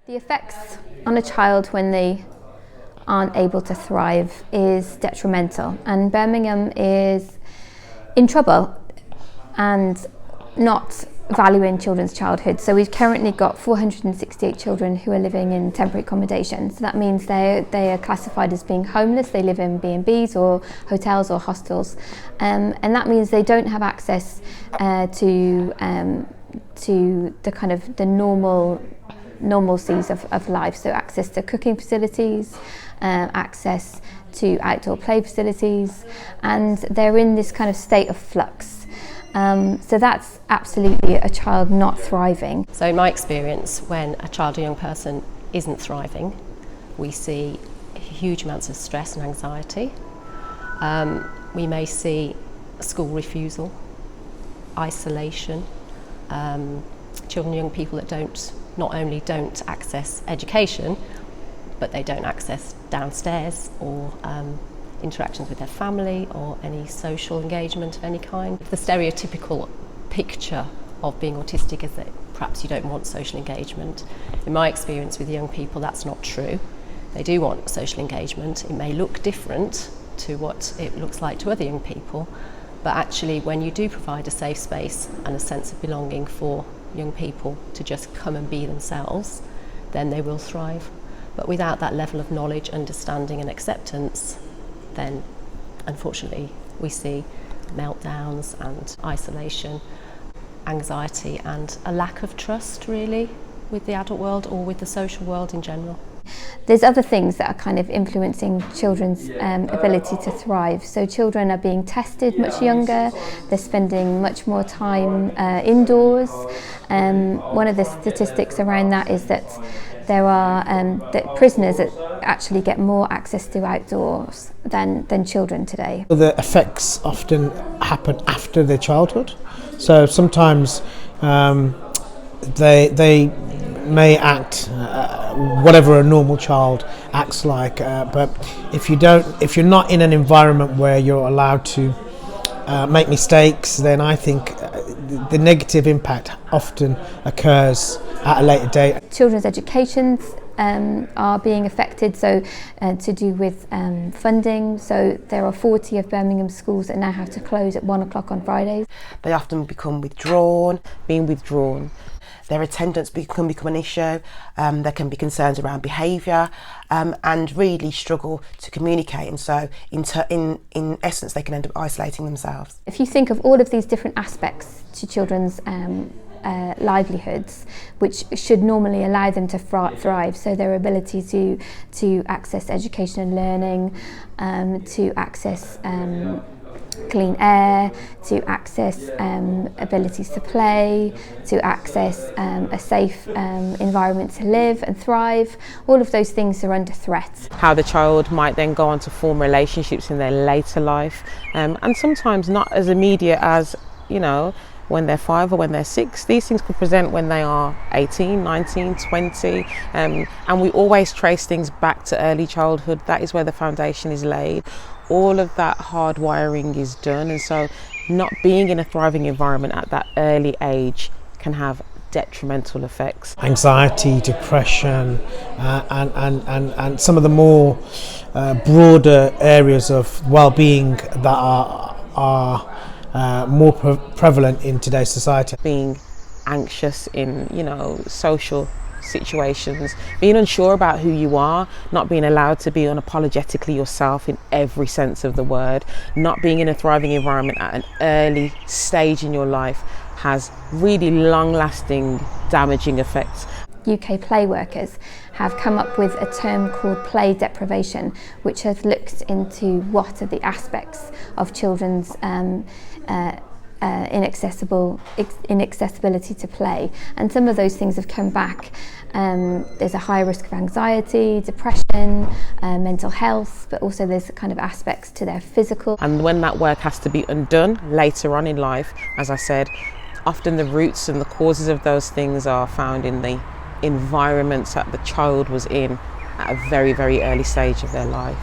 The effects on a child when they aren't able to thrive is detrimental, and Birmingham is in trouble and not valuing children's childhood. So we've currently got 468 children who are living in temporary accommodation. So that means they are classified as being homeless. They live in B&Bs or hotels or hostels, and that means they don't have access to the kind of the normalcies of life, so access to cooking facilities, access to outdoor play facilities, and they're in this kind of state of flux. So that's absolutely a child not thriving. So in my experience, when a child or young person isn't thriving, we see huge amounts of stress and anxiety. We may see school refusal, isolation, children and young people that not only don't access education, but they don't access downstairs or interactions with their family or any social engagement of any kind. The stereotypical picture of being autistic is that perhaps you don't want social engagement. In my experience with young people, that's not true. They do want social engagement. It may look different to what it looks like to other young people, but actually when you do provide a safe space and a sense of belonging for young people to just come and be themselves, then they will thrive. But without that level of knowledge, understanding and acceptance, then unfortunately we see meltdowns and isolation, anxiety and a lack of trust really with the adult world or with the social world in general. There's other things that are kind of influencing children's ability to thrive. So children are being tested much younger, they're spending much more time indoors. One of the statistics around that is that there are that prisoners actually get more access to outdoors than children today. The effects often happen after their childhood. So sometimes they may act whatever a normal child acts like, but if you're not in an environment where you're allowed to make mistakes, then I think the negative impact often occurs at a later date. Children's educations are being affected, so to do with funding. So there are 40 of Birmingham schools that now have to close at 1 o'clock on Fridays. They often become withdrawn. Being withdrawn, their attendance can become an issue. There can be concerns around behaviour and really struggle to communicate, and so in essence they can end up isolating themselves. If you think of all of these different aspects to children's livelihoods, which should normally allow them to thrive, so their ability to access education and learning, to access clean air, to access abilities to play, to access a safe environment to live and thrive, all of those things are under threat. How the child might then go on to form relationships in their later life, and sometimes not as immediate as, when they're 5 or when they're 6. These things could present when they are 18, 19, 20, and we always trace things back to early childhood. That is where the foundation is laid. All of that hard wiring is done, and so not being in a thriving environment at that early age can have detrimental effects. Anxiety, depression, and some of the more broader areas of well-being that are more prevalent in today's society. Being anxious in, social situations, being unsure about who you are, not being allowed to be unapologetically yourself in every sense of the word, not being in a thriving environment at an early stage in your life has really long-lasting damaging effects. UK play workers have come up with a term called play deprivation, which has looked into what are the aspects of children's inaccessibility to play, and some of those things have come back. There's a higher risk of anxiety, depression, mental health, but also there's kind of aspects to their physical. And when that work has to be undone later on in life, as I said, often the roots and the causes of those things are found in the environments that the child was in at a very, very early stage of their life.